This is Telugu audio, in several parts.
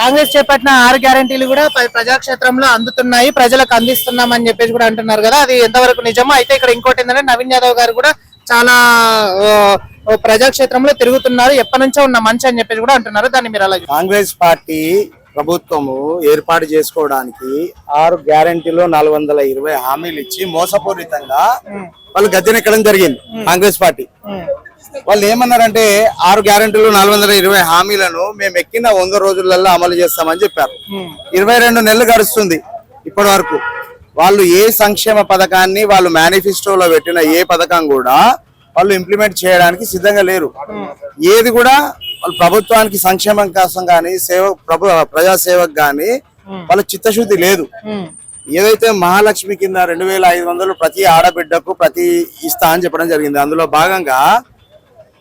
కాంగ్రెస్ చేపట్టిన 6 గ్యారెంటీలు కూడా ప్రజాక్షేత్రంలో అందుతున్నాయి, ప్రజలకు అందిస్తున్నామని చెప్పేసి కూడా అంటున్నారు కదా, అది ఎంతవరకు నిజమో. అయితే ఇక్కడ ఇంకోటి ఏంటంటే నవీన్ యాదవ్ గారు కూడా చాలా ప్రజాక్షేత్రంలో తిరుగుతున్నారు, ఎప్పటి నుంచో ఉన్న మంచి అని చెప్పేసి కూడా అంటున్నారు. దాన్ని మీరు అలాగే కాంగ్రెస్ పార్టీ ప్రభుత్వము ఏర్పాటు చేసుకోవడానికి 6 గ్యారెంటీలో 420 హామీలు ఇచ్చి మోసపూరితంగా వాళ్ళు గద్దెనెక్కడం జరిగింది. కాంగ్రెస్ పార్టీ వాళ్ళు ఏమన్నారంటే 6 గ్యారెంటీలు 420 హామీలను మేము ఎక్కిన 100 రోజులలో అమలు చేస్తామని చెప్పారు. 22 నెలలు గడుస్తుంది ఇప్పటి వరకు. వాళ్ళు ఏ సంక్షేమ పథకాన్ని వాళ్ళు మేనిఫెస్టోలో పెట్టిన ఏ పథకం కూడా వాళ్ళు ఇంప్లిమెంట్ చేయడానికి సిద్ధంగా లేరు. ఏది కూడా వాళ్ళు ప్రభుత్వానికి సంక్షేమం కోసం కానీ ప్రజాసేవకు కానీ వాళ్ళ చిత్తశుద్ధి లేదు. ఏదైతే మహాలక్ష్మి కింద 2500 ప్రతి ఆడబిడ్డకు ప్రతి ఇస్తా అని చెప్పడం జరిగింది. అందులో భాగంగా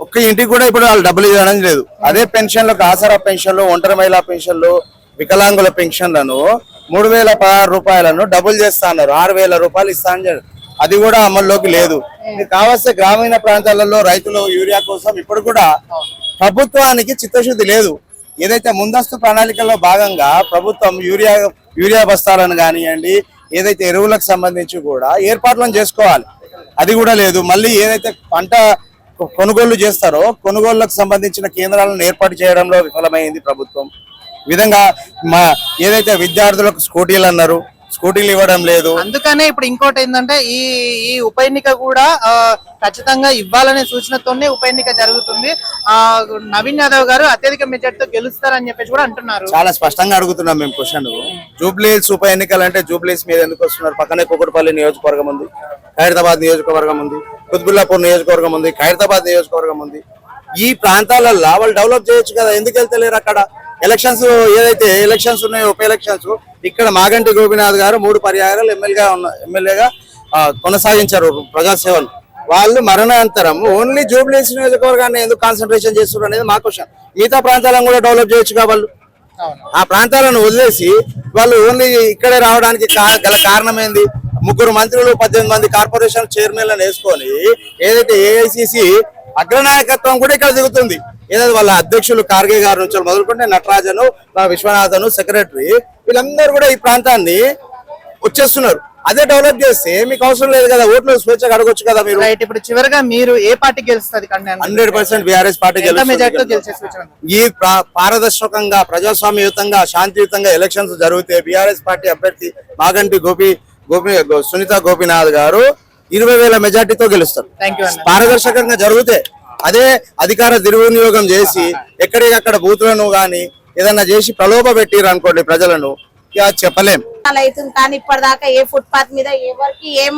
ఒక్క ఇంటికి కూడా ఇప్పుడు వాళ్ళు డబ్బులు ఇవ్వడం లేదు. అదే పెన్షన్లకు ఆసరా పెన్షన్లు, ఒంటరి మహిళా పెన్షన్లు, వికలాంగుల పెన్షన్లను 3016 రూపాయలను డబుల్ చేస్తా అన్నారు. 6000 రూపాయలు ఇస్తా అని, అది కూడా అమల్లోకి లేదు. కావలసిన గ్రామీణ ప్రాంతాలలో రైతులు యూరియా కోసం ఇప్పుడు కూడా ప్రభుత్వానికి చిత్తశుద్ధి లేదు. ఏదైతే ముందస్తు ప్రణాళికల్లో భాగంగా ప్రభుత్వం యూరియా బస్తాలను కానివ్వండి, ఏదైతే ఎరువులకు సంబంధించి కూడా ఏర్పాట్లను చేసుకోవాలి, అది కూడా లేదు. మళ్ళీ ఏదైతే పంట కొనుగోళ్లు చేస్తారో కొనుగోళ్లకు సంబంధించిన కేంద్రాలను ఏర్పాటు చేయడంలో విఫలమైంది ప్రభుత్వం. ఈ విధంగా ఏదైతే విద్యార్థులకు స్కూటీలు అన్నారు, స్కూటీలు ఇవ్వడం లేదు. అందుకనే ఇప్పుడు ఇంకోటి ఏంటంటే ఈ ఉప ఎన్నిక కూడా ఖచ్చితంగా ఇవ్వాలనే సూచనతోనే ఉప ఎన్నిక జరుగుతుంది. నవీన్ యాదవ్ గారు అత్యధిక మెజార్టీతో గెలుస్తారని చెప్పేసి కూడా అంటున్నారు. చాలా స్పష్టంగా అడుగుతున్నాం మేము క్వశ్చన్. జూబ్లీహిల్స్ ఉప ఎన్నికలు అంటే జూబ్లీహిల్స్ మీద ఎందుకు వస్తున్నారు? పక్కనే కుకట్పల్లి నియోజకవర్గం ఉంది, ఖైరతాబాద్ నియోజకవర్గం ఉంది, కుత్బుల్లాపూర్ నియోజకవర్గం ఉంది, ఖైరతాబాద్ నియోజకవర్గం ఉంది. ఈ ప్రాంతాలలో వాళ్ళు డెవలప్ చేయొచ్చు కదా, ఎందుకు వెళ్తలేరు? అక్కడ ఎలక్షన్స్ ఏదైతే ఎలక్షన్స్ ఉన్నాయో ఉప ఎలక్షన్స్ ఇక్కడ మాగంటి గోపీనాథ్ గారు 3 పర్యాయాలు ఎమ్మెల్యేగా కొనసాగించారు ప్రజాసేవలు. వాళ్ళు మరణాంతరం ఓన్లీ జూబ్లీహిల్స్ నియోజకవర్గాన్ని ఎందుకు కాన్సన్ట్రేషన్ చేస్తున్నారు అనేది మా క్వశ్చన్. మిగతా ప్రాంతాలను కూడా డెవలప్ చేయొచ్చుగా వాళ్ళు. ఆ ప్రాంతాలను వదిలేసి వాళ్ళు ఓన్లీ ఇక్కడే రావడానికి గల కారణం ఏంది? 3 మంత్రులు 18 మంది కార్పొరేషన్ చైర్మన్లను వేసుకొని ఏదైతే ఏఐసిసి అగ్రనాయకత్వం కూడా ఇక్కడ దిగుతుంది. ఏదైతే వాళ్ళ అధ్యక్షులు ఖార్గే గారి నుంచి మొదలుకుంటే నటరాజను, విశ్వనాథను, సెక్రటరీ, వీళ్ళందరూ కూడా ఈ ప్రాంతాన్ని వచ్చేస్తున్నారు. అదే డెవలప్ చేస్తే మీకు అవసరం లేదు కదా, ఓట్లు స్వేచ్ఛగా అడగొచ్చు కదా మీరు. ఇప్పుడు చివరిగా మీరు ఏ పార్టీ గెలుస్తుంది? 100% బీఆర్ఎస్ పార్టీ గెలుస్తుంది. ఈ పారదర్శకంగా ప్రజాస్వామ్యయుతంగా శాంతియుతంగా ఎలక్షన్స్ జరిగితే బీఆర్ఎస్ పార్టీ అభ్యర్థి మాగంటి సునీత గోపీనాథ్ గారు 20,000 మెజార్టీతో గెలుస్తారు. పారదర్శకంగా జరిగితే. అదే అధికార దుర్వినియోగం చేసి ఎక్కడికక్కడ బూతులను గాని ఏదన్నా చేసి ప్రలోభ పెట్టిరు అనుకోండి ప్రజలను, చెప్పలేం. కానీ ఇప్పటిదాకా ఏ ఫుట్పాత్ మీద ఎవరికి ఏం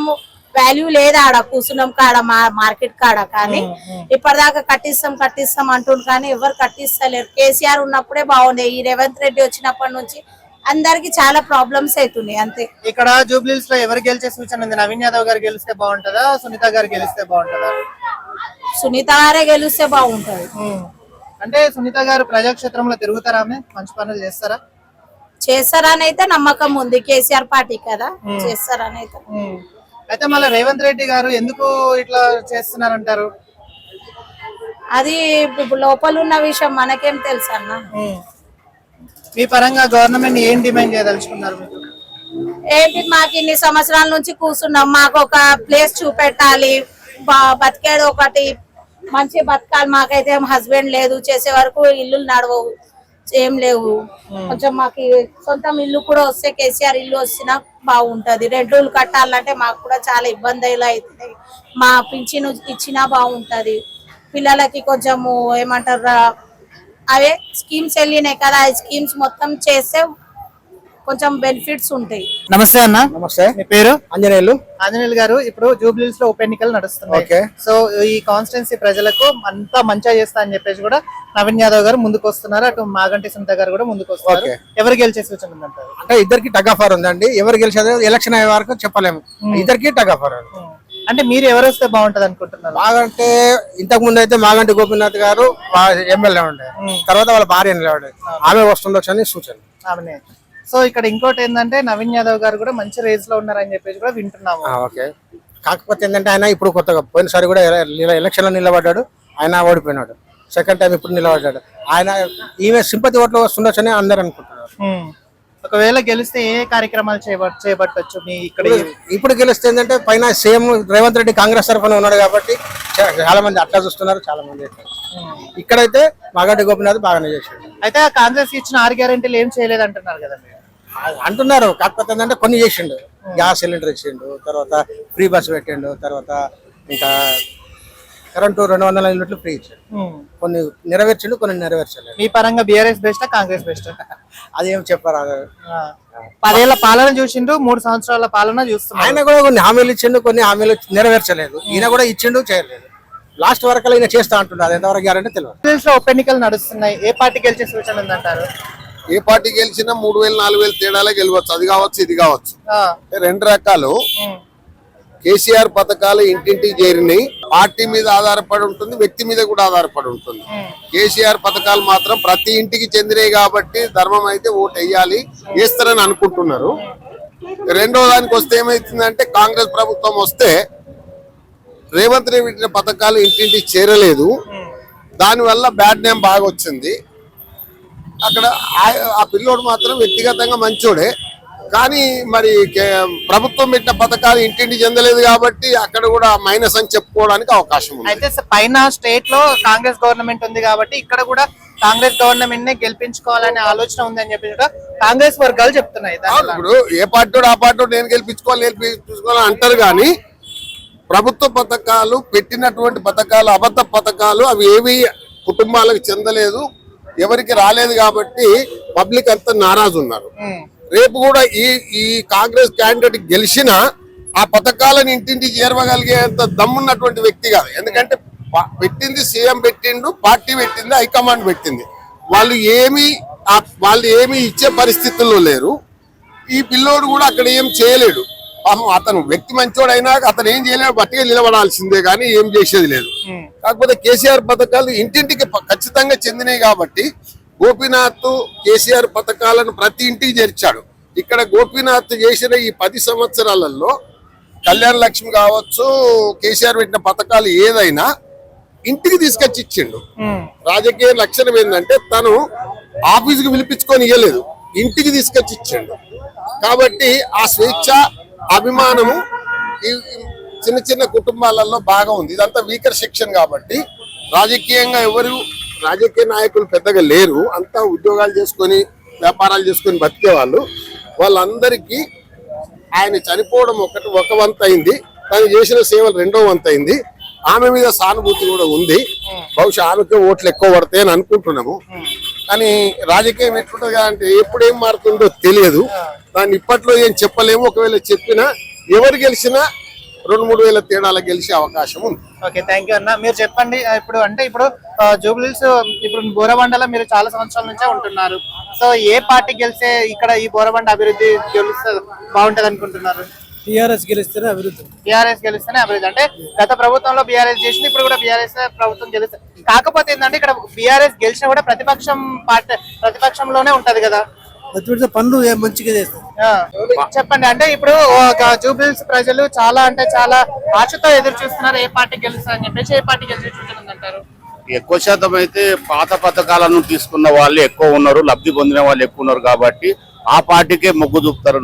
వాల్యూ లేదా ఆడ కూర్చున్నాం కాడ మార్కెట్ కాడ. కానీ ఇప్పటిదాకా కట్టిస్తాం అంటుండ్రు కానీ ఎవరు కట్టిస్తలేరు. కేసీఆర్ ఉన్నప్పుడే బాగుండే. ఈ రేవంత్ రెడ్డి వచ్చినప్పటి నుంచి అందరికి చాలా ప్రాబ్లమ్స్ అవుతున్నాయి అంతే. ఇక్కడ జూబ్లీహిల్స్ లో ఎవరు గెలిచే సూచన ఉంది? నవీన్ యాదవ్ గారు గెలిస్తే బాగుంటుందా, సునీత గారు గెలిస్తే బాగుంటుందా? సునీత గారే గెలిస్తే బాగుంటది. అంటే సునీత గారు ప్రజాక్షేత్రంలో తిరుగుతారా, మంచి పనులు చేస్తారని అయితే నమ్మకం ఉంది. కేసీఆర్ పార్టీ కదా, చేస్తారని అయితే. అయితే మళ్ళీ రేవంత్ రెడ్డి గారు ఎందుకు ఇట్లా చేస్తున్నారంటారు? అది లోపల ఉన్న విషయం మనకేం తెలుసు అన్న. మీ పరంగా గవర్నమెంట్ ఏం డిమాండ్ చేయదలుచుకున్నారు? ఏంటి, మాకు ఇన్ని సంవత్సరాల నుంచి కూర్చున్నాం, మాకు ఒక ప్లేస్ చూపెట్టాలి, బతికేది ఒకటి మంచి బతకాలి. మాకైతే హస్బెండ్ లేదు, చేసే వరకు ఇల్లు నడవవు, ఏం లేవు. కొంచెం మాకు సొంతం ఇల్లు కూడా వస్తే, కేసీఆర్ ఇల్లు వస్తున్నా బాగుంటది. రెంట్లు కట్టాలంటే మాకు కూడా చాలా ఇబ్బందులు అవుతున్నాయి. మా పింఛను ఇచ్చినా బాగుంటది. పిల్లలకి కొంచెము ఏమంటారు అవే స్కీమ్స్ వెళ్ళినాయి కదా, ఆ స్కీమ్స్ మొత్తం చేస్తే కొంచెం బెనిఫిట్స్ ఉంటాయి. నమస్తే అన్న. నమస్తే. మీ పేరు? ఆంజనేయులు గారు. ఇప్పుడు జూబ్లీహిల్స్ లో ఉప ఎన్నికలు నడుస్తున్నాయి. సో ఈ కాన్స్టిట్యున్సీ ప్రజలకు అంతా మంచిగా చేస్తా అని చెప్పేసి కూడా నవీన్ యాదవ్ గారు ముందుకు వస్తున్నారు, అటు మాగంటి సునీత గారు కూడా ముందుకు వస్తున్నారు. ఎవరు గెలిచే సూచన ఉందంటారు? అంటే ఇద్దరికి టగ్ ఆఫ్ వార్ ఉందండి. ఎవరు గెలిచేది ఎలక్షన్ అయ్యే వరకు చెప్పలేము. ఇద్దరికి టగ్ ఆఫ్ వార్. అంటే మీరు ఎవరు వస్తే బాగుంటది అనుకుంటున్నారు? మాగంటే ఇంతకు ముందు అయితే మాగంటి గోపీనాథ్ గారు ఎమ్మెల్యే ఉండే, తర్వాత వాళ్ళ భార్య నిలబడే, ఆమె వస్తుండొచ్చు అని సూచన. ఆమెనే. సో ఇక్కడ ఇంకోటి ఏంటంటే నవీన్ యాదవ్ గారు కూడా మంచి రేస్ లో ఉన్నారని చెప్పేసి కూడా వింటున్నాము. ఓకే. కాకపోతే ఏంటంటే ఆయన ఇప్పుడు కొత్తగా పోయినసారి కూడా ఎలక్షన్ లో నిలబడ్డాడు, ఆయన ఓడిపోయినాడు. సెకండ్ టైం ఇప్పుడు నిలబడ్డాడు. ఆయన ఈమె సింపతి ఓట్లు వస్తుండొచ్చని అందరు అనుకుంటున్నారు. ఒకవేళ గెలిస్తే ఏ కార్యక్రమాలు చేపట్టొచ్చు మీ ఇక్కడ? ఇప్పుడు గెలిస్తే ఏంటంటే పైన సీఎం రేవంత్ రెడ్డి కాంగ్రెస్ తరఫున ఉన్నాడు కాబట్టి చాలా మంది అట్లా చూస్తున్నారు, చాలా మంది ఇక్కడైతే మాగంటి గోపీనాథ్ బాగానే చేశాడు. అయితే ఆ కాంగ్రెస్ ఇచ్చిన 6 గ్యారెంటీలు ఏం చేయలేదు అంటున్నారు కదా మీరు. అంటున్నారు, కాకపోతే ఏంటంటే కొన్ని చేసిండు. గ్యాస్ సిలిండర్ ఇచ్చిండు, తర్వాత ఫ్రీ బస్ పెట్టిండు, తర్వాత ఇంకా కరెంటు 200 యూనిట్లు ఫ్రీ ఇచ్చాడు. కొన్ని నెరవేర్చిండు, కొన్ని నెరవేర్చలేదు. మీ పరంగా బీఆర్ఎస్ బెస్టా కాంగ్రెస్ బెస్టా? అదేం చెప్పారు. 10 ఏళ్ల పాలన చూసిండు, 3 సంవత్సరాల పాలన చూస్తున్నారు. ఆయన కూడా కొన్ని హామీలు ఇచ్చిండు, కొన్ని హామీలు నెరవేర్చలేదు. ఈయన కూడా ఇచ్చిండు, చేయలేదు. లాస్ట్ వరకు ఈయన చేస్తా అంటున్నారు. అది ఎంతవరకు గ్యారంటీ తెలియదు. ఉప ఎన్నికలు నడుస్తున్నాయి, ఏ పార్టీ గెలిచే సూచన ఉందంటారు? ఏ పార్టీ గెలిచినా 3000 4000 తేడాలే గెలవచ్చు. అది కావచ్చు, ఇది కావచ్చు. 2 రకాలు. కేసీఆర్ పథకాలు ఇంటింటికి చేరినాయి. పార్టీ మీద ఆధారపడి ఉంటుంది, వ్యక్తి మీద కూడా ఆధారపడి ఉంటుంది. కేసీఆర్ పథకాలు మాత్రం ప్రతి ఇంటికి చెందినవి కాబట్టి ధర్మం అయితే ఓటు వేయాలి, వేస్తారని అనుకుంటున్నారు. రెండో దానికి వస్తే ఏమైతుందంటే కాంగ్రెస్ ప్రభుత్వం వస్తే రేవంత్ రెడ్డి పెట్టిన పథకాలు ఇంటింటికి చేరలేదు. దానివల్ల బ్యాడ్ నేమ్ బాగా వచ్చింది. అక్కడ ఆ పిల్లోడు మాత్రం వ్యక్తిగతంగా మంచోడే, కానీ మరి ప్రభుత్వం పెట్టిన పథకాలు ఇంటింటి చెందలేదు కాబట్టి అక్కడ కూడా మైనస్ అని చెప్పుకోవడానికి అవకాశం ఉంది. అయితే పైన స్టేట్ లో కాంగ్రెస్ గవర్నమెంట్ ఉంది కాబట్టి ఇక్కడ కూడా కాంగ్రెస్ గవర్నమెంట్ నే గెలిపించుకోవాలనే ఆలోచన ఉంది అని చెప్పి కాంగ్రెస్ వర్గాలు చెప్తున్నాయి. ఇప్పుడు ఏ పార్టీ ఆ పార్టీ నేను గెలిపించుకోవాలి అంటారు, కానీ ప్రభుత్వ పథకాలు పెట్టినటువంటి పథకాలు అబద్ధ పథకాలు అవి ఏవి కుటుంబాలకు చెందలేదు, ఎవరికి రాలేదు కాబట్టి పబ్లిక్ అంతా నారాజు ఉన్నారు. రేపు కూడా ఈ కాంగ్రెస్ క్యాండిడేట్ గెలిచినా ఆ పథకాలను ఇంటింటి చేరవగలిగేంత దమ్మున్నటువంటి వ్యక్తి కాదు. ఎందుకంటే పెట్టింది సీఎం పెట్టిండు, పార్టీ పెట్టింది, హైకమాండ్ పెట్టింది. వాళ్ళు ఏమి ఇచ్చే పరిస్థితుల్లో లేరు. ఈ పిల్లోడు కూడా అక్కడ ఏం చేయలేడు. అతను వ్యక్తి మంచోడైనా అతను ఏం చేయలేడు, బట్టిగా నిలబడాల్సిందే కానీ ఏం చేసేది లేదు. కాకపోతే కేసీఆర్ పథకాలు ఇంటింటికి ఖచ్చితంగా చెందినాయి కాబట్టి గోపీనాథ్ కేసీఆర్ పథకాలను ప్రతి ఇంటికి చేర్చాడు. ఇక్కడ గోపీనాథ్ చేసిన ఈ 10 సంవత్సరాలలో కళ్యాణ లక్ష్మి కావచ్చు, కేసీఆర్ పెట్టిన పథకాలు ఏదైనా ఇంటికి తీసుకొచ్చి ఇచ్చిండు. రాజకీయ లక్షణం ఏంటంటే తను ఆఫీసుకు పిలిపించుకొని ఇవ్వలేదు, ఇంటికి తీసుకొచ్చి ఇచ్చిండు. కాబట్టి ఆ స్వేచ్ఛ అభిమానము ఈ చిన్న చిన్న కుటుంబాలలో బాగా ఉంది. ఇదంతా వీకర్ సెక్షన్ కాబట్టి రాజకీయంగా రాజకీయ నాయకులు పెద్దగా లేరు, అంతా ఉద్యోగాలు చేసుకొని వ్యాపారాలు చేసుకొని బతికే వాళ్ళందరికీ ఆయన చనిపోవడం ఒక వంతు అయింది, తను చేసిన సేవలు 2వ వంతు అయింది. ఆమె మీద సానుభూతి కూడా ఉంది. బహుశా ఆమెకే ఓట్లు ఎక్కువ పడతాయని అనుకుంటున్నాము. కానీ రాజకీయం ఎట్లుంటుంది అంటే ఎప్పుడు ఏం మారుతుందో తెలియదు. దాన్ని ఇప్పట్లో ఏం చెప్పలేము. ఒకవేళ చెప్పినా ఎవరు గెలిచినా 2-3 వేల తేడాల గెలిచే అవకాశం ఉంది. ఓకే, థ్యాంక్ యూ అన్న. మీరు చెప్పండి, ఇప్పుడు జూబ్లీస్ ఇప్పుడు బోరబండలో మీరు చాలా సంవత్సరాల నుంచే ఉంటున్నారు. సో ఏ పార్టీ గెలిస్తే ఇక్కడ ఈ బోరబండ అభివృద్ధి గెలిస్తే బాగుంటది అనుకుంటున్నారు? టీఆర్ఎస్ గెలిస్తేనే అభివృద్ధి. టీఆర్ఎస్ గెలిస్తేనే అభివృద్ధి. అంటే గత ప్రభుత్వంలో బీఆర్ఎస్ చేసింది, ఇప్పుడు కూడా బీఆర్ఎస్ ప్రభుత్వం గెలుస్తుంది. కాకపోతే ఏంటంటే ఇక్కడ బీఆర్ఎస్ గెలిచినా కూడా ప్రతిపక్షంలోనే ఉంటది కదా, పనులు మంచిగా చేస్తారు. చెప్పండి, అంటే ఇప్పుడు జూబ్లీస్ ప్రజలు చాలా ఆశతో ఎదురు చూస్తున్నారు ఏ పార్టీ గెలుస్తారు అని చెప్పేసి. ఏ పార్టీ గెలిచే సూచన ఉందంటారు? ఎక్కువ శాతం అయితే పాత పథకాలను తీసుకున్న వాళ్ళు ఎక్కువ ఉన్నారు, లబ్ధి పొందిన వాళ్ళు ఎక్కువ ఉన్నారు కాబట్టి ఆ పార్టీకే మొగ్గు చూపుతారు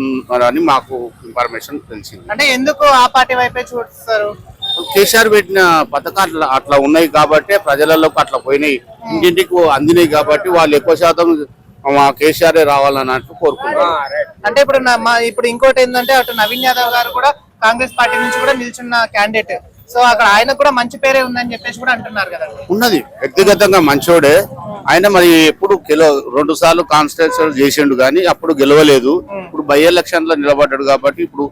అని మాకు ఇన్ఫర్మేషన్ తెలిసింది. అంటే ఎందుకు ఆ పార్టీ వైపే చూస్తారు? కేసీఆర్ పెట్టిన పథకాలు అట్లా ఉన్నాయి కాబట్టి ప్రజలలోకి అట్లా పోయినాయి, ఇంటింటికి అందినాయి కాబట్టి వాళ్ళు ఎక్కువ శాతం కేసీఆర్ రావాలన్నట్టు కోరుకుంటున్నారు. అంటే ఇప్పుడు ఇంకోటి ఏంటంటే అటు నవీన్ యాదవ్ గారు కూడా కాంగ్రెస్ పార్టీ నుంచి కూడా నిల్చున్న క్యాండిడేట్. సో అక్కడ ఆయనకు కూడా మంచి పేరే ఉందని చెప్పేసి కూడా అంటున్నారు కదా. ఉన్నది, వ్యక్తిగతంగా మంచోడే ఆయన. మరి ఎప్పుడు 2 సార్లు కాన్స్టిట్యూన్సీ చేసిండు కానీ అప్పుడు గెలవలేదు. ఇప్పుడు బై ఎలక్షన్ లో నిలబడ్డాడు కాబట్టి ఇప్పుడు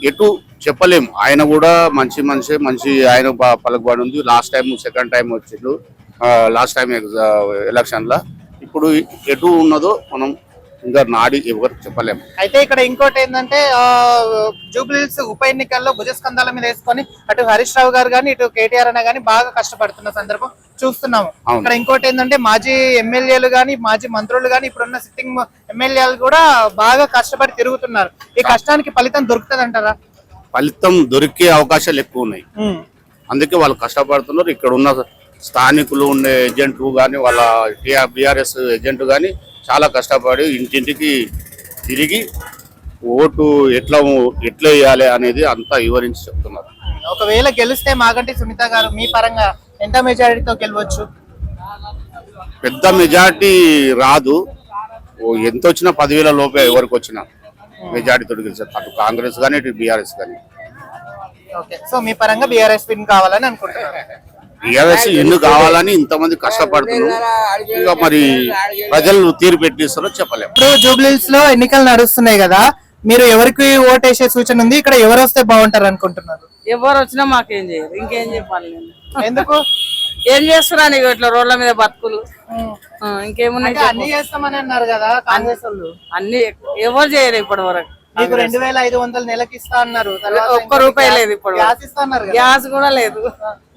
ఎటు చెప్పలేము. ఆయన కూడా మంచి ఆయన పలుకుబడి ఉంది. లాస్ట్ టైం సెకండ్ టైం వచ్చిండు, లాస్ట్ టైం ఎలక్షన్ లా. ఇప్పుడు ఎటు ఉన్నదో మనం ఇంకా నాడి ఎవరు చెప్పలేము. అయితే ఇక్కడ ఇంకోటి ఏంటంటే జూబ్లీస్ ఉప ఎన్నికల్లో భుజస్కంధాల మీద వేసుకొని అటు హరీష్ రావు గారు కానీ ఇటు కేటీఆర్ అన్న గానీ బాగా కష్టపడుతున్న సందర్భం చూస్తున్నాము. ఇక్కడ ఇంకోటి ఏంటంటే మాజీ ఎమ్మెల్యేలు గానీ మాజీ మంత్రులు గానీ ఇప్పుడున్న సిట్టింగ్ ఎమ్మెల్యేలు కూడా బాగా కష్టపడి తిరుగుతున్నారు. ఈ కష్టానికి ఫలితం దొరుకుతుంది అంటారా? ఫలితం దొరికే అవకాశాలు ఎక్కువ ఉన్నాయి, అందుకే వాళ్ళు కష్టపడుతున్నారు. ఇక్కడ ఉన్న స్థానికులు ఉండే ఏజెంట్లు కానీ వాళ్ళ బీఆర్ఎస్ ఏజెంట్ కానీ చాలా కష్టపడి ఇంటింటికి తిరిగి ఓటు ఎట్లా వేయాలి అనేది అంతా వివరించి చెప్తున్నారు. ఒకవేళ గెలిస్తే మాగంటి సునీత గారు మీ పరంగా ఎంత మెజారిటీతో గెలవచ్చు? పెద్ద మెజార్టీ రాదు, ఎంత వచ్చినా 10,000 లోపే ఎవరికి వచ్చినా మెజార్టీతో గెలిచారు, అటు కాంగ్రెస్ కానీ ఇటు బీఆర్ఎస్ కానీ. ఓకే, సో మీ పరంగా బీఆర్ఎస్ విన్ కావాలని అనుకుంటున్నారు. బీఆర్ఎస్ ఎందుకు కావాలని ఇంతమంది కష్టపడుతున్నారు, ఇక మరి ప్రజలు తీరు పెట్టిస్తారో చెప్పలేము. ఇప్పుడు జూబ్లీహిల్స్ లో ఎన్నికలు నడుస్తున్నాయి కదా, మీరు ఎవరికి ఓటేసే సూచన ఉంది? ఇక్కడ ఎవరు వస్తే బాగుంటారు అనుకుంటున్నారు? ఎవరు వచ్చినా మాకేం చేయరు, ఇంకేం చెప్పాలి నేను. ఎందుకు? ఏం చేస్తున్నా నీకు ఇట్లా రోడ్ల మీద బతుకులు, ఇంకేమున్నాయి అంటే అన్ని చేస్తామని అన్నారు కదా కాంగ్రెస్ వాళ్ళు. అన్ని ఎవరు చేయలేదు ఇప్పటి వరకు. మీకు 2,500 నెలకి ఇస్తా అన్నారు, ఒక్క రూపాయి లేదు ఇప్పుడు, గ్యాస్ ఇస్తా అన్నారు కదా. గ్యాస్ కూడా లేదు.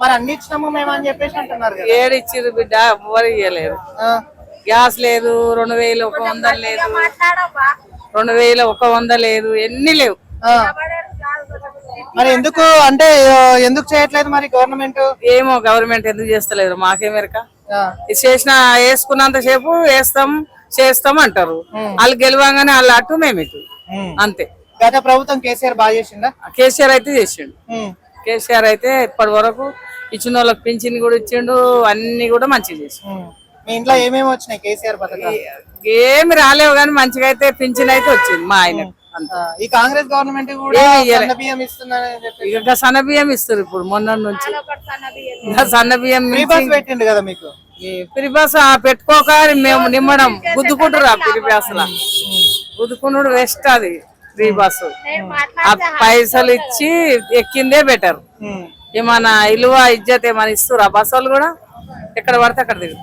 మరి అన్ని ఇచ్చినాము మేము అని చెప్పేసి అంటున్నారు కదా. ఏడు ఇచ్చిర్రు బిడ్డ, ఎవరు ఇయ్యలేదు. గ్యాస్ లేదు, 2,100 లేదు, 2,100 లేదు, ఎన్ని లేవు. మరి ఎందుకు అంటే ఎందుకు చేయట్లేదు మరి గవర్నమెంట్? ఏమో గవర్నమెంట్ ఎందుకు చేస్తలేదు మాకేమెరక. వేసుకున్నంత సేపు చేస్తాం అంటారు, వాళ్ళు గెలవంగానే వాళ్ళు అటు మేము ఇటు, అంతే. గత ప్రభుత్వం కేసీఆర్ బాగా చేసిందా? కేసీఆర్ అయితే చేసిండు. కేసీఆర్ అయితే ఇప్పటి వరకు ఇచ్చిన వాళ్ళకి పింఛన్ కూడా ఇచ్చిండు, అన్ని కూడా మంచిగా చేసిండు. మీ ఇంట్లో ఏమేమి వచ్చినాయి కేసీఆర్ పథకాలు? ఏమి రాలేవు కానీ మంచిగా అయితే పింఛన్ అయితే వచ్చింది మా ఆయన. ఈ కాంగ్రెస్ గవర్నమెంట్ కూడా సన్న బియ్యం ఇస్తుందని చెప్పి ఇక సన్న బియ్యం ఇస్తారు ఇప్పుడు మొన్న నుంచి. సన్న బియ్యం పెట్టిండు కదా మీకు. పిరిబాస పెట్టుకోక మేము నిమ్మడం గుద్దుకుంటురా పిరిబాసలా, గుద్దుకున్నాడు వేస్ట్ అది ఫ్రీ బస్సు. ఆ పైసలు ఇచ్చి ఎక్కిందే బెటర్. ఏమన్నా ఇలువ ఇజ్జత్ ఏమైనా ఇస్తురా బస్సు వాళ్ళు కూడా? ఎక్కడ పడితే అక్కడ తిరుగుతారు.